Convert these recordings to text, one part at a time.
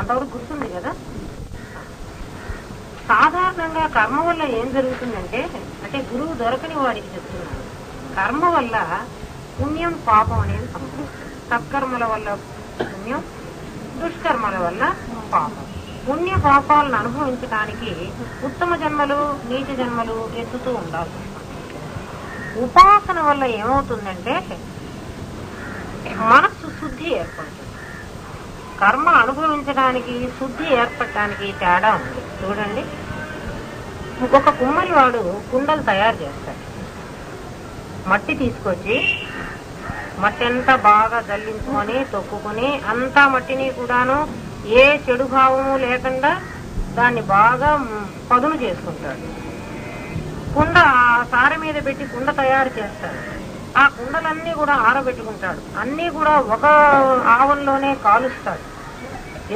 అంతవరకు గుర్తుంది కదా. సాధారణంగా కర్మ వల్ల ఏం జరుగుతుందంటే, అంటే గురువు దొరకని వాడికి చెప్తున్నాను, కర్మ వల్ల పుణ్యం పాపం అనేది సంభవిస్తుంది. సత్కర్మల వల్ల పుణ్యం, దుష్కర్మల వల్ల పాపం. పుణ్య పాపాలను అనుభవించడానికి ఉత్తమ జన్మలు నీచ జన్మలు ఎత్తుతూ ఉండాలి. ఉపాసన వల్ల ఏమవుతుందంటే మనస్సు శుద్ధి ఏర్పడుతుంది. కర్మ అనుభవించడానికి శుద్ధి ఏర్పడటానికి తేడా ఉంది. చూడండి, ఒక కుమ్మరి వాడు కుండలు తయారు చేస్తాడు. మట్టి తీసుకొచ్చి మట్టి అంతా బాగా జల్లించుకొని తొక్కుకొని అంతా మట్టిని కూడాను ఏ చెడు భావము లేకుండా దాన్ని బాగా పదును చేసుకుంటాడు. కుండ సారె మీద పెట్టి కుండ తయారు చేస్తాడు. ఆ కుండలన్నీ కూడా ఆరబెట్టుకుంటాడు. అన్నీ కూడా ఒక ఆవన్లోనే కాలుస్తాడు.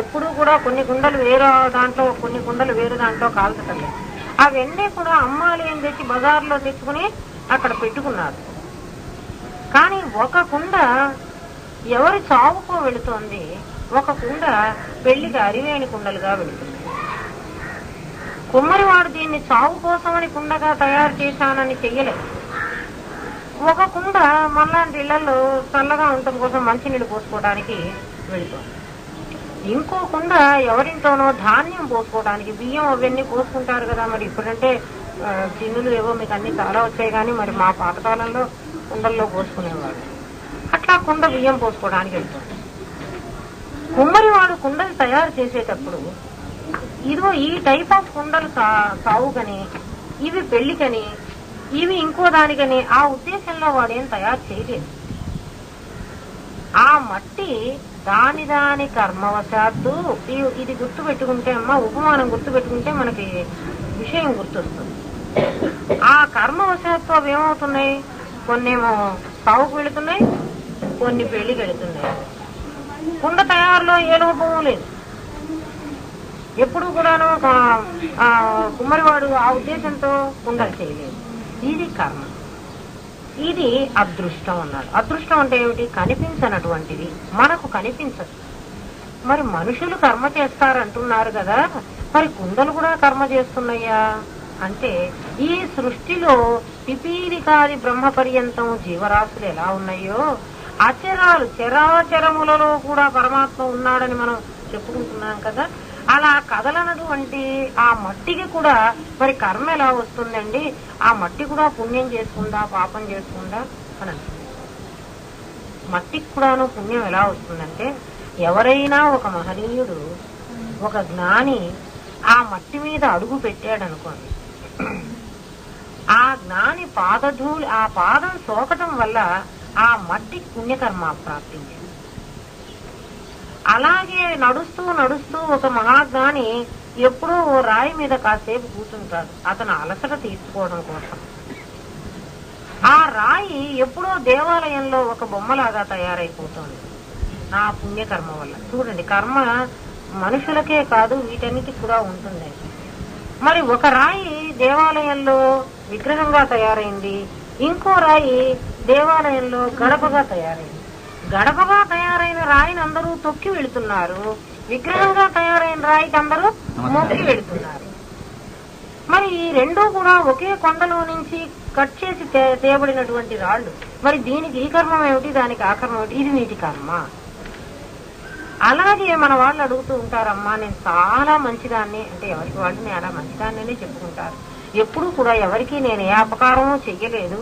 ఎప్పుడూ కూడా కొన్ని కుండలు వేరే దాంట్లో, కొన్ని కుండలు వేరే దాంట్లో కాల్చటం లేదు. అవన్నీ కూడా అమ్మాలి అని తెచ్చి బజార్లో తెచ్చుకుని అక్కడ పెట్టుకున్నారు. కానీ ఒక కుండ ఎవరి చావుకో వెళుతోంది, ఒక కుండ పెళ్లికి అరివేని కుండలుగా వెళుతుంది. కుమ్మరివాడు దీన్ని చావు కోసమని కుండగా తయారు చేశానని చెయ్యలేదు. ఒక కుండ మనలాంటి ఇళ్లలో చల్లగా ఉండటం కోసం మంచినీళ్ళు పోసుకోవడానికి వెళుతుంది. ఇంకో కుండ ఎవరింట్లోనో ధాన్యం పోసుకోవడానికి, బియ్యం అవన్నీ పోసుకుంటారు కదా. మరి ఇప్పుడంటే చిన్నులు ఏవో మీకు అన్ని చాలా వచ్చాయి, కానీ మరి మా పాతకాలంలో కుండల్లో పోసుకునేవాడు. అట్లా కుండ బియ్యం పోసుకోవడానికి వెళ్తుంది. కుమ్మరివాడు కుండలు తయారు చేసేటప్పుడు ఇదిగో ఈ టైప్ ఆఫ్ కుండలు సావుకని, ఇవి పెళ్లికని, ఇవి ఇంకో దానికని ఆ ఉద్దేశంలో వాడేం తయారు చేయలేదు. ఆ మట్టి దాని దాని కర్మవశాత్తు, ఇది గుర్తు పెట్టుకుంటే అమ్మా, ఉపమానం గుర్తు పెట్టుకుంటే మనకి విషయం గుర్తొస్తుంది. ఆ కర్మవశాత్తు అవి ఏమవుతున్నాయి, కొన్నేమో సావుకు వెళుతున్నాయి, కొన్ని పెళ్లికి వెళుతున్నాయి. కుండ తయారులో ఏ లోపము లేదు. ఎప్పుడు కూడాను కుమ్మరివాడు ఆ ఉద్దేశంతో కుండలు చేయలేదు. ఇది కర్మ, ఇది అదృష్టం అన్నాడు. అదృష్టం అంటే ఏమిటి? కనిపించనటువంటిది, మనకు కనిపించదు. మరి మనుషులు కర్మ చేస్తారంటున్నారు కదా, మరి కుండలు కూడా కర్మ చేస్తున్నాయా అంటే, ఈ సృష్టిలో పిపీలికాది బ్రహ్మ పర్యంతం జీవరాశులు ఎలా ఉన్నాయో, అచరాలు చరాచరములలో కూడా పరమాత్మ ఉన్నాడని మనం చెప్పుకుంటున్నాం కదా. అలా కదలనటువంటి ఆ మట్టికి కూడా మరి కర్మ ఎలా వస్తుందండి? ఆ మట్టి కూడా పుణ్యం చేసుకుందా పాపం చేసుకుందా అని అంటుంది. మట్టికి కూడాను పుణ్యం ఎలా వస్తుందంటే, ఎవరైనా ఒక మహనీయుడు, ఒక జ్ఞాని ఆ మట్టి మీద అడుగు పెట్టాడనుకోండి, ఆ జ్ఞాని పాదధూళి, ఆ పాదం సోకటం వల్ల ఆ మట్టికి పుణ్యకర్మ ప్రాప్తించింది. అలాగే నడుస్తూ నడుస్తూ ఒక మహాజ్ఞాని ఎప్పుడూ ఓ రాయి మీద కాసేపు కూర్చుంటాడు, అతను అలసట తీసుకోవడం కోసం. ఆ రాయి ఎప్పుడో దేవాలయంలో ఒక బొమ్మలాగా తయారైపోతుంది ఆ పుణ్యకర్మ వల్ల. చూడండి, కర్మ మనుషులకే కాదు వీటన్నిటికి కూడా ఉంటుంది. మరి ఒక రాయి దేవాలయంలో విగ్రహంగా తయారైంది, ఇంకో రాయి దేవాలయంలో గడపగా తయారైంది. గడపగా తయారైన రాయిని అందరూ తొక్కి వెళుతున్నారు, విగ్రహంగా తయారైన రాయికి అందరూ మొక్కి వెళుతున్నారు. మరి ఈ రెండూ కూడా ఒకే కొండలో నుంచి కట్ చేసి తేబడినటువంటి రాళ్లు. మరి దీనికి ఈ కర్మం ఏమిటి, దానికి ఆ కర్మం ఏమిటి? ఇది నీటి కర్మ. అలాగే మన వాళ్ళు అడుగుతూ ఉంటారమ్మా, నేను చాలా మంచిదాన్ని అంటే, ఎవరికి వాళ్ళు నేను అలా మంచిదాన్ని చెప్పుకుంటారు. ఎప్పుడూ కూడా ఎవరికి నేను ఏ అపకారమూ చెయ్యలేదు.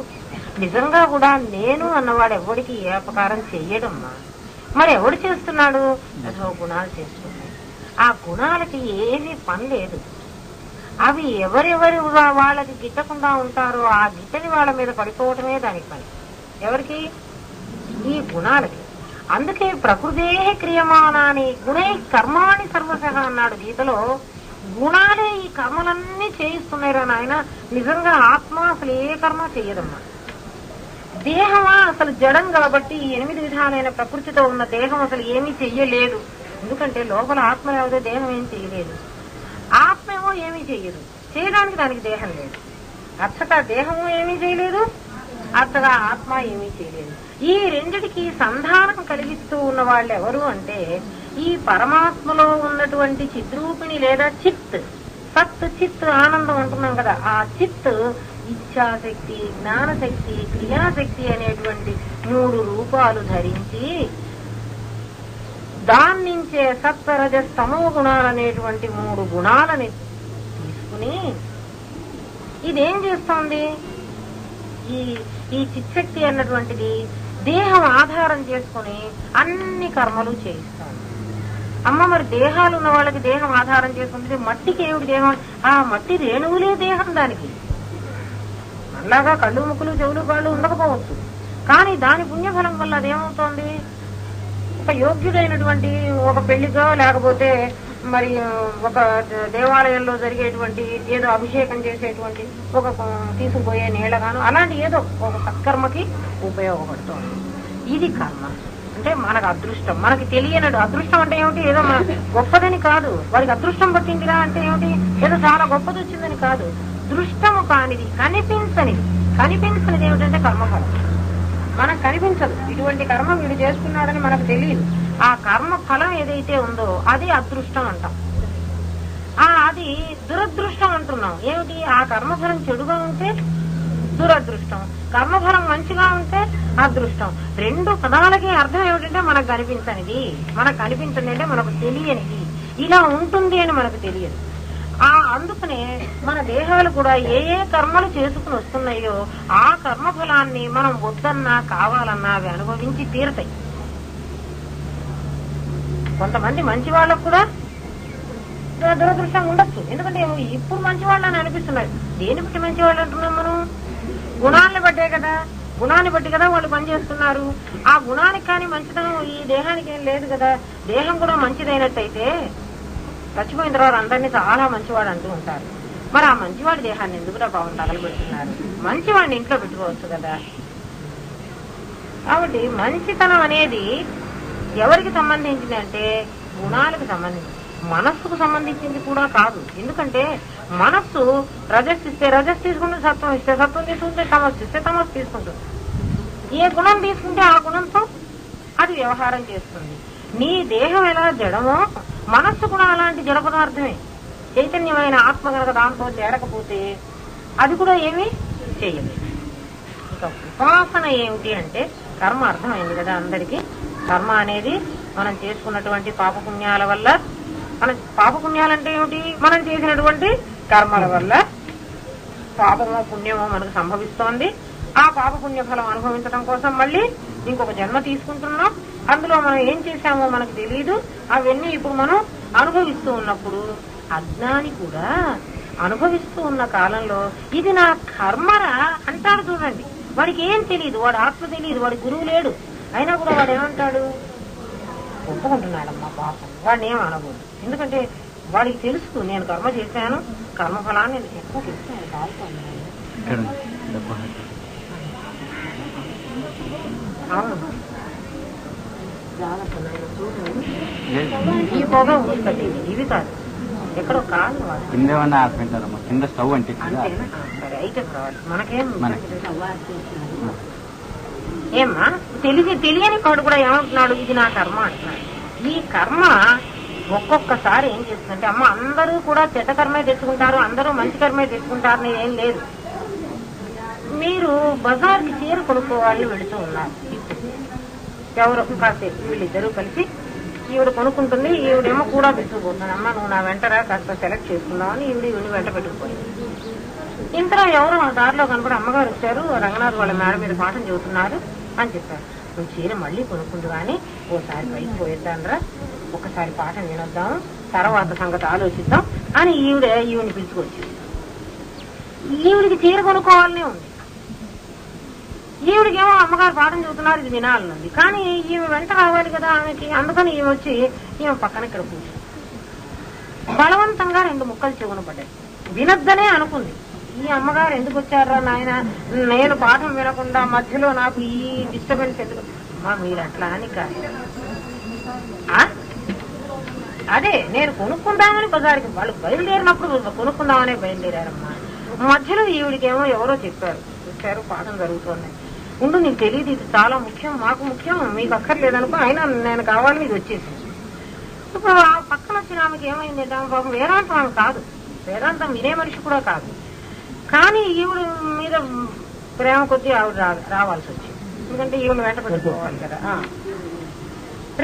నిజంగా కూడా నేను అన్నవాడు ఎవరికి ఏ అపకారం చెయ్యడమ్మా. మరి ఎవడు చేస్తున్నాడు? గుణాలు చేస్తున్నాడు. ఆ గుణాలకి ఏమీ పని లేదు. అవి ఎవరెవరి వాళ్ళకి గిట్టకుండా ఉంటారో ఆ గిట్టని వాళ్ళ మీద పడిపోవటమే దానికి పని. ఎవరికి? ఈ గుణాలకి. అందుకే ప్రకృతే క్రియమానాని గుణై కర్మాణి సర్వశః అన్నాడు గీతలో. గుణాలే ఈ కర్మలన్నీ చేయిస్తున్నాయిరా నాయన. నిజంగా ఆత్మ అసలు ఏ కర్మ చెయ్యదమ్మా. దేహమా అసలు జడం కాబట్టి, ఈ 8 విధాలైన ప్రకృతితో ఉన్న దేహం అసలు ఏమీ చెయ్యలేదు. ఎందుకంటే లోపల ఆత్మ లేకపోతే దేహం ఏం చెయ్యలేదు. ఆత్మేమో ఏమీ చెయ్యదు, చేయడానికి దానికి దేహం లేదు. అచ్చగా దేహము ఏమీ చేయలేదు, అచ్చగా ఆత్మ ఏమీ చేయలేదు. ఈ రెండిటికి సంధానం కలిగిస్తూ ఉన్న వాళ్ళు ఎవరు అంటే, ఈ పరమాత్మలో ఉన్నటువంటి చిద్రూపిణి లేదా చిత్, సత్ చిత్ ఆనందం అంటున్నాం కదా, ఆ చిత్ ఇచ్ఛాశక్తి, జ్ఞానశక్తి, క్రియాశక్తి అనేటువంటి 3 రూపాలు ధరించి దాన్నించే సత్వరజస్తమో గుణాలనేటువంటి 3 గుణాలని తీసుకుని ఇదేం చేస్తోంది? ఈ చిత్శక్తి అన్నటువంటిది దేహం ఆధారం చేసుకుని అన్ని కర్మలు చేయిస్తోంది. అమ్మ మరి దేహాలు ఉన్న వాళ్ళకి దేహం ఆధారం చేసుకుంటే మట్టికి ఏమిటి దేహం? ఆ మట్టి రేణువులే దేహం. దానికి అలాగా కళ్ళు, ముక్కులు, చెవులు, కాళ్ళు ఉండకపోవచ్చు, కానీ దాని పుణ్యఫలం వల్ల అదేమవుతోంది? ఒక యోగ్యుడైనటువంటి ఒక పెళ్లిగా లేకపోతే మరి ఒక దేవాలయంలో జరిగేటువంటి ఏదో అభిషేకం చేసేటువంటి ఒక తీసుకుపోయే నీళ్ళగాను అలాంటి ఏదో ఒక సత్కర్మకి ఉపయోగపడుతుంది. ఇది కర్మ అంటే మనకు అదృష్టం. మనకి తెలియనడు అదృష్టం అంటే ఏమిటి? ఏదో గొప్పదని కాదు. వాడికి అదృష్టం పట్టిందిరా అంటే ఏమిటి? ఏదో చాలా గొప్పది వచ్చిందని కాదు. దృష్టము కానిది, కనిపించనిది ఏమిటంటే కర్మఫలం. మనకు కనిపించదు. ఇటువంటి కర్మ వీడు చేసుకున్నాడని మనకు తెలియదు. ఆ కర్మ ఫలం ఏదైతే ఉందో అది అదృష్టం అంటాం. అది దురదృష్టం అంటున్నాం. ఏమిటి? ఆ కర్మఫలం చెడుగా ఉంటే దురదృష్టం, కర్మఫలం మంచిగా ఉంటే అదృష్టం. 2 పదాలకి అర్థం ఏమిటంటే మనకు కనిపించనిది. మనకు కనిపించండి అంటే మనకు తెలియనిది. ఇలా ఉంటుంది అని మనకు తెలియదు. అందుకనే మన దేహాలు కూడా ఏ కర్మలు చేసుకుని వస్తున్నాయో ఆ కర్మఫలాన్ని మనం వద్దన్నా కావాలన్నా అవి అనుభవించి తీరుతాయి. కొంతమంది మంచి వాళ్ళకు కూడా దురదృష్టం ఉండొచ్చు. ఎందుకంటే ఇప్పుడు మంచి వాళ్ళని అనిపిస్తున్నారు. దేని బట్టి మంచి వాళ్ళు అంటున్నాం మనం? గుణాలను బట్టే కదా. గుణాన్ని బట్టి కదా వాళ్ళు పనిచేస్తున్నారు. ఆ గుణానికి కానీ మంచిదనం ఈ దేహానికి ఏం లేదు కదా. దేహం కూడా మంచిదైనట్టయితే చచ్చిపోయిన తర్వాత అందరినీ చాలా మంచివాడు అంటూ ఉంటారు. మరి ఆ మంచివాడి దేహాన్ని ఎందుకురా పాపం తగలబెడుతున్నారు? మంచివాడిని ఇంట్లో పెట్టుకోవచ్చు కదా. కాబట్టి మంచితనం అనేది ఎవరికి సంబంధించింది అంటే గుణాలకు సంబంధించింది, మనస్సుకు సంబంధించింది కూడా కాదు. ఎందుకంటే మనస్సు రజస్ ఇస్తే రజస్ తీసుకుంటే, సత్వం ఇస్తే సత్వం తీసుకుంటే, తమస్సు ఇస్తే తమస్సు తీసుకుంటుంది. ఏ గుణం తీసుకుంటే ఆ గుణంతో అది వ్యవహారం చేస్తుంది. నీ దేహం ఎలా జడమో మనస్సు కూడా అలాంటి జడ పదార్థమే. చైతన్యమైన ఆత్మ కనుక దాంతో చేరకపోతే అది కూడా ఏమీ చేయలేదు. ఇంకా ఉపాసన ఏమిటి అంటే కర్మ అర్థమైంది కదా అందరికీ. కర్మ అనేది మనం చేసుకున్నటువంటి పాపపుణ్యాల వల్ల, మన పాపపుణ్యాలంటే ఏమిటి? మనం చేసినటువంటి కర్మల వల్ల పాపమో పుణ్యమో మనకు సంభవిస్తోంది. ఆ పాపపుణ్య ఫలం అనుభవించడం కోసం మళ్ళీ ఇంకొక జన్మ తీసుకుంటున్నాం. అందులో మనం ఏం చేశామో మనకు తెలియదు. అవన్నీ ఇప్పుడు మనం అనుభవిస్తూ ఉన్నప్పుడు అజ్ఞాని కూడా అనుభవిస్తూ ఉన్న కాలంలో ఇది నా కర్మరా అంటాడు. చూడండి, వాడికి ఏం తెలియదు, వాడు ఆత్మ తెలియదు, వాడి గురువు లేడు. అయినా కూడా వాడు ఏమంటాడు? ఒప్పుకుంటున్నాడమ్మా పాపం. వాడిని ఏం అనకూడదు. ఎందుకంటే వాడికి తెలుసు నేను కర్మ చేశాను, కర్మఫలాన్ని ఎక్కువ తెలుసు. అవును, ఈ పొగ ఊసుకట్టేది ఇవి కాదు. ఎక్కడో కాదు కింద స్టవ్ అంటే సరే అయితే కావాలి. మనకేం ఏమ్మా తెలియని వాడు కూడా ఏమంటున్నాడు? ఇది నా కర్మ అంటున్నాడు. ఈ కర్మ ఒక్కొక్కసారి ఏం చేస్తుందంటే, అమ్మ అందరూ కూడా చెడ్డ కర్మే తెచ్చుకుంటారు, అందరూ మంచి కర్మే తెచ్చుకుంటారని ఏం లేదు. మీరు బజార్కి చీర కొనుక్కోవాలని వెళుతూ ఉన్నారు. ఎవరో కాసేపు వీళ్ళిద్దరూ కలిసి ఈవిడ కొనుక్కుంటుంది, ఈవిడేమో కూడా పెట్టుకుపోతుంది. అమ్మ నువ్వు నా వెంటరా కాస్త సెలెక్ట్ చేసుకుందామని ఈవిడ వెంట పెట్టుకుపోయింది. ఇంతలో ఎవరో ఆ దారిలో కనుక అమ్మగారు వచ్చారు, రంగనాథ్ వాళ్ళ మేడ మీద పాఠం చెబుతున్నారు అని చెప్పారు. నువ్వు చీర మళ్ళీ కొనుక్కుంటు కానీ ఓసారి పైకి పోయిద్దాంరా, ఒకసారి పాఠం వినొద్దాం, తర్వాత సంగతి ఆలోచిద్దాం అని ఈవిని పిలుచుకొచ్చింది. ఈవిడికి చీర కొనుక్కోవాలనే ఉంది. ఈవిడికేమో అమ్మగారు పాఠం చెబుతున్నారు, ఇది వినాలనుంది. కానీ ఈమె వెంట రావాలి కదా ఆమెకి. అందుకని ఈమె వచ్చి ఈమె పక్కన ఇక్కడ కూర్చుంది. బలవంతంగా 2 ముక్కలు చెవున పడ్డాయి. వినొద్దనే అనుకుంది. ఈ అమ్మగారు ఎందుకు వచ్చారా నాయన, నేను పాఠం వినకుండా మధ్యలో నాకు ఈ డిస్టర్బెన్స్ ఎందుకు? మీరు అట్లా అని కాదు, అదే నేను కొనుక్కుందామని బజార్కి వాళ్ళు బయలుదేరినప్పుడు కొనుక్కుందామనే బయలుదేరారమ్మా. మధ్యలో ఈవిడికేమో ఎవరో చెప్పారు, చూశారు పాఠం జరుగుతోంది, ఉండు నీకు తెలియదు, ఇది చాలా ముఖ్యం, మాకు ముఖ్యం, మీకు అక్కర్లేదనుకో, అయినా నేను కావాలని ఇది వచ్చేసింది. ఇప్పుడు ఆ పక్కన వచ్చిన ఆమెకి ఏమైందంటే ఆమె పాపం వేదాంతం ఆమె కాదు, వేదాంతం వినే మనిషి కూడా కాదు. కానీ ఈవిడ మీద ప్రేమ కొద్దీ ఆవిడ రావాల్సి వచ్చింది. ఎందుకంటే ఈవిడ వెంట పెట్టుకోవాలి కదా.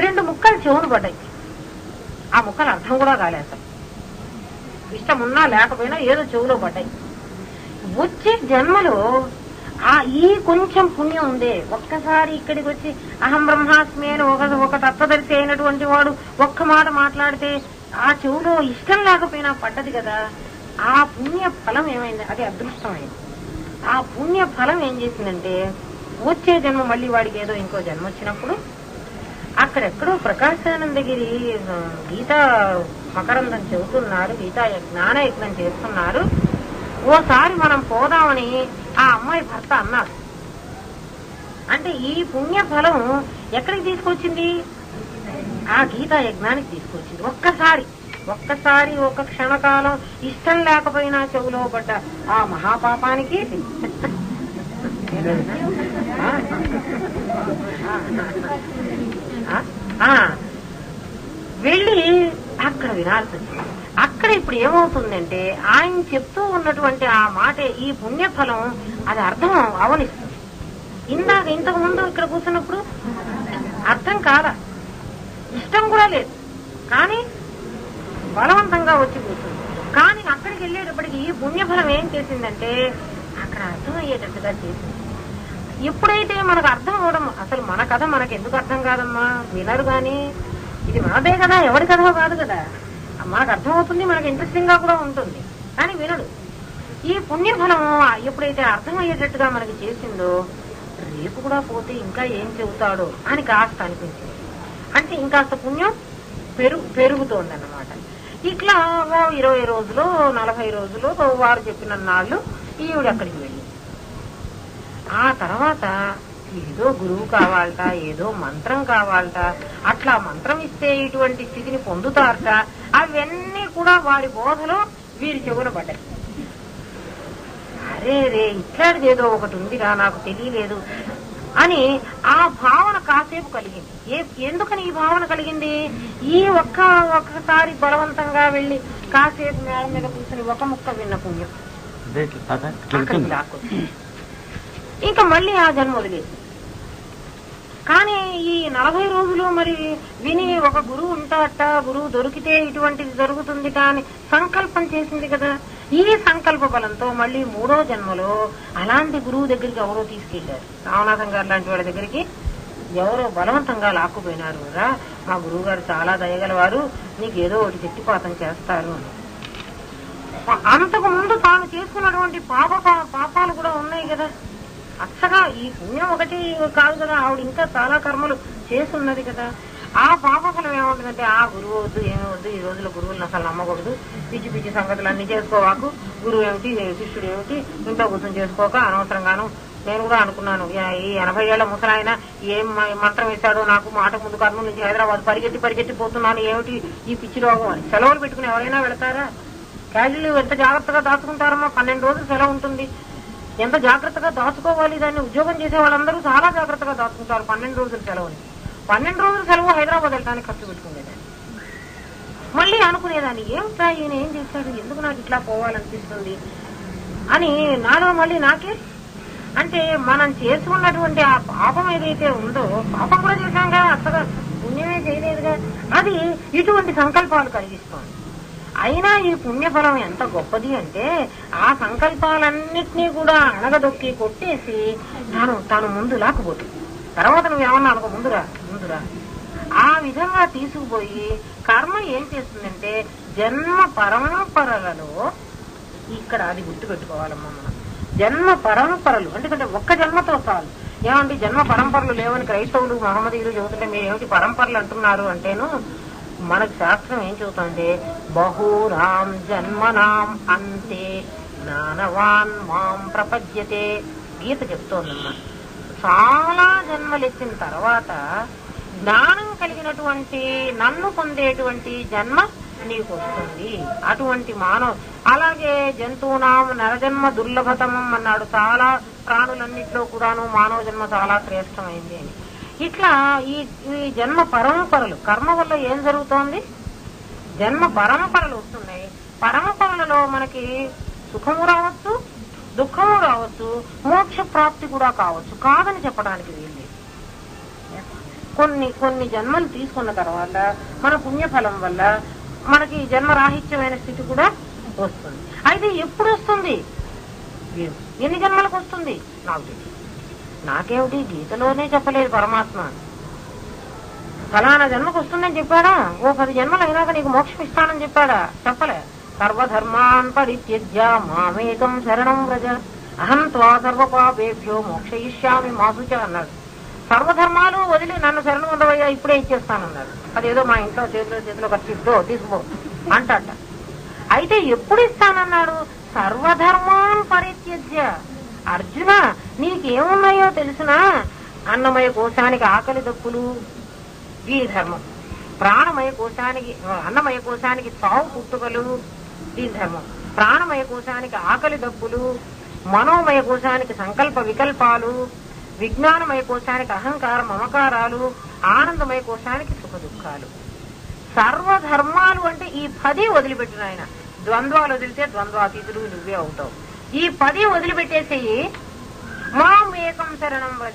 2 ముక్కలు చెవులు పడ్డాయి. ఆ ముక్కలు అర్థం కూడా కాలేదు అసలు. ఇష్టం ఉన్నా లేకపోయినా ఏదో చెవులో పడ్డాయి. వచ్చే జన్మలో ఈ కొంచెం పుణ్యం ఉందే, ఒక్కసారి ఇక్కడికి వచ్చి అహం బ్రహ్మాస్మి అని ఒక తత్వదర్శి అయినటువంటి వాడు ఒక్క మాట మాట్లాడితే ఆ చెవులో ఇష్టం లేకపోయినా పడ్డది కదా. ఆ పుణ్య ఫలం ఏమైంది, అది అదృష్టమైంది. ఆ పుణ్య ఫలం ఏం చేసిందంటే వచ్చే జన్మ మళ్ళీ వాడికి ఏదో ఇంకో జన్మ వచ్చినప్పుడు అక్కడెక్కడో ప్రకాశానందగిరి గీతా మకరందం చెబుతున్నారు, గీతా జ్ఞానయజ్ఞం చేస్తున్నారు. ఓసారి మనం పోదామని ఆ అమ్మాయి భర్త అన్నారు. అంటే ఈ పుణ్య ఫలం ఎక్కడికి తీసుకొచ్చింది, ఆ గీతా యజ్ఞానికి తీసుకొచ్చింది. ఒక్కసారి ఒక క్షణకాలం ఇష్టం లేకపోయినా చెవులో పడ్డ ఆ మహాపాపానికి వెళ్ళి అక్కడ వినాల్సి వచ్చింది. అక్కడ ఇప్పుడు ఏమవుతుందంటే ఆయన చెప్తూ ఉన్నటువంటి ఆ మాట, ఈ పుణ్యఫలం అది అర్థం అవనిస్తుంది. ఇంతకు ముందు ఇక్కడ కూర్చున్నప్పుడు అర్థం కాదా, ఇష్టం కూడా లేదు, కానీ బలవంతంగా వచ్చి కూర్చుంది. కానీ అక్కడికి వెళ్ళేటప్పటికి ఈ పుణ్యఫలం ఏం చేసిందంటే అక్కడ అర్థమయ్యేటట్టుగా చేసింది. ఎప్పుడైతే మనకు అర్థం అవడం, అసలు మన కథ మనకు ఎందుకు అర్థం కాదమ్మా, వినరు గాని ఇది మనదే కదా, ఎవరి కథ కాదు కదా. మనకు అర్థం అవుతుంది, మనకు ఇంట్రెస్టింగ్ గా కూడా ఉంటుంది, కానీ వినడు. ఈ పుణ్యఫలం ఎప్పుడైతే అర్థమయ్యేటట్టుగా మనకి చేసిందో రేపు కూడా పోతే ఇంకా ఏం చెబుతాడో అని కాస్త అనిపించింది. అంటే ఇంకాస్త పుణ్యం పెరుగుతోందన్నమాట. ఇట్లా 20 రోజులు 40 రోజులు వారు చెప్పిన నాళ్ళు ఈవిడ అక్కడికి వెళ్ళి ఆ తర్వాత ఏదో గురువు కావాలట, ఏదో మంత్రం కావాలట, అట్లా మంత్రం ఇస్తే ఇటువంటి స్థితిని పొందుతారట. అవన్నీ కూడా వారి బోధలో వీరి చెవున పడ్డాయి. అరే ఇట్లాంటిది ఏదో ఒకటి ఉందిరా, నాకు తెలియలేదు అని ఆ భావన కాసేపు కలిగింది. ఎందుకని ఈ భావన కలిగింది, ఈ ఒక్కసారి బలవంతంగా వెళ్లి కాసేపు మేడ మీద కూర్చొని ఒక ముక్క విన్న పుణ్యం ఇంకా మళ్ళీ ఆ జన్మ వదిలేసి. కానీ ఈ 40 రోజులు మరి విని ఒక గురువు ఉంటాడట, గురువు దొరికితే ఇటువంటిది జరుగుతుంది కానీ సంకల్పం చేసింది కదా. ఈ సంకల్ప బలంతో మళ్ళీ 3వ జన్మలో అలాంటి గురువు దగ్గరికి ఎవరో తీసుకెళ్లారు. రామనాథం గారు లాంటి వాళ్ళ దగ్గరికి ఎవరో బలవంతంగా లాక్కుపోయినారు కదా. మా గురువు గారు చాలా దయగలవారు, నీకేదో ఒకటి శక్తిపాతం చేస్తారు. అంతకు ముందు తాను చేసుకున్నటువంటి పాపాలు కూడా ఉన్నాయి కదా. అచ్చగా ఈ పుణ్యం ఒకటి కాదు కదా, ఆవిడ ఇంకా చాలా కర్మలు చేస్తున్నది కదా. ఆ పాపఫలం ఏముంటుందంటే ఆ గురువు వద్దు, ఏమి వద్దు, ఈ రోజుల్లో గురువులను అసలు నమ్మకూడదు, పిచ్చి పిచ్చి సంగతులు అన్ని చేసుకోవాకు, గురువు ఏమిటి శిష్యుడు ఏమిటి, ఇంట్లో కూర్చొని చేసుకోక అనవసరంగాను. నేను కూడా అనుకున్నాను, ఈ 80 ఏళ్ల ముసలాయన ఏం మంత్రం వేశాడో నాకు, మాట ముందు కర్నూలు నుంచి హైదరాబాద్ పరిగెట్టి పోతున్నాను, ఏమిటి ఈ పిచ్చి రోగం అని. సెలవులు పెట్టుకుని ఎవరైనా వెళతారా? క్యాజువల్ ఎంత జాగ్రత్తగా దాచుకుంటారమ్మా. 12 రోజులు సెలవు ఉంటుంది, ఎంత జాగ్రత్తగా దాచుకోవాలి. దాన్ని ఉద్యోగం చేసే వాళ్ళందరూ చాలా జాగ్రత్తగా దాచుకుంటారు 12 రోజుల సెలవుని. 12 రోజుల సెలవు హైదరాబాద్ వెళ్ళడానికి ఖర్చు పెట్టుకునేదాన్ని. మళ్ళీ అనుకునేదాన్ని, ఏమిటా ఈయన ఏం చేశాడు, ఎందుకు నాకు ఇట్లా పోవాలనిపిస్తుంది అని నాలో మళ్ళీ నాకే. అంటే మనం చేసుకున్నటువంటి ఆ పాపం ఏదైతే ఉందో, పాపం కూడా చేశాం కదా, అసలు పుణ్యమే చేయలేదుగా, అది ఇటువంటి సంకల్పాలు కలిగిస్తోంది. అయినా ఈ పుణ్యఫలం ఎంత గొప్పది అంటే ఆ సంకల్పాలన్నిటినీ కూడా అణగదొక్కి కొట్టేసి తాను ముందు లాక్కుపోతుంది. తర్వాత నువ్వేమన్నా అనుకో, ముందురా ఆ విధంగా తీసుకుపోయి కర్మ ఏం చేస్తుందంటే జన్మ పరంపరలలో, ఇక్కడ అది గుర్తుపెట్టుకోవాలమ్మా మనం, జన్మ పరంపరలు అంటే ఒక్క జన్మతో చాలు. ఏమండి జన్మ పరంపరలు లేవని క్రైస్తవులు మహమ్మదీయులు చెబుతుంటే మీరు ఏమిటి పరంపరలు అంటున్నారు అంటేను, మనకు శాస్త్రం ఏం చెబుతుంటే బహూనాం జన్మనాం అంతే జ్ఞానవాన్ మాం ప్రపద్యతే. గీత చెప్తోందమ్మా, చాలా జన్మలెత్తిన తర్వాత జ్ఞానం కలిగినటువంటి నన్ను పొందేటువంటి జన్మ నీకు వస్తుంది. అటువంటి అలాగే జంతువునాం నరజన్మ దుర్లభతమం అన్నాడు. చాలా ప్రాణులన్నింటిలో కూడాను మానవ జన్మ చాలా శ్రేష్టమైంది అని. ఇట్లా ఈ జన్మ పరంపరలు, కర్మ వల్ల ఏం జరుగుతోంది, జన్మ పరంపరలు వస్తున్నాయి. పరంపరలలో మనకి సుఖము రావచ్చు, దుఃఖము రావచ్చు, మోక్ష ప్రాప్తి కూడా కావచ్చు. కాదని చెప్పడానికి వీలు. కొన్ని జన్మలు తీసుకున్న తర్వాత మన పుణ్యఫలం వల్ల మనకి జన్మరాహిత్యమైన స్థితి కూడా వస్తుంది. అయితే ఎప్పుడు వస్తుంది, ఎన్ని జన్మలకు వస్తుంది నాకు తెలియదు. నాకేమిటి, గీతలోనే చెప్పలేదు పరమాత్మ. ఫలానా జన్మకు వస్తుందని చెప్పాడా? ఓ 10 జన్మలు అయినాక నీకు మోక్షం ఇస్తానని చెప్పాడా? చెప్పలే. సర్వధర్మాన్ పరిత్యజ్య మామేకం శరణం వ్రజ అహం త్వా సర్వపాపేభ్యో మోక్షయిష్యామి మా శుచ అన్నాడు. సర్వధర్మాలు వదిలి నన్ను శరణం పొందవయ్యా, ఇప్పుడే ఇచ్చేస్తానన్నాడు. అదేదో మా ఇంట్లో చేతిలో ఖర్చు తీసుకో అంటట. అయితే ఎప్పుడు ఇస్తానన్నాడు? సర్వధర్మాన్ పరిత్యజ్య. అర్జున, నీకేమున్నాయో తెలుసునా? అన్నమయ కోశానికి ఆకలి దప్పులు, ఈ ధర్మం. ప్రాణమయ కోశానికి, అన్నమయ కోశానికి చావు పుట్టుకలు, దీని ధర్మం. ప్రాణమయ కోశానికి ఆకలి దప్పులు, మనోమయ కోశానికి సంకల్ప వికల్పాలు, విజ్ఞానమయ కోశానికి అహంకార మమకారాలు, ఆనందమయ కోశానికి సుఖ దుఃఖాలు. సర్వధర్మాలు అంటే ఈ 10 వదిలిపెట్టిన ఆయన. ద్వంద్వాలు వదిలితే ద్వంద్వాతీతులు నువ్వే అవుతావు. ఈ 10 వదిలిపెట్టేసేయి. మాం ఏకం శరణం వ్రజ,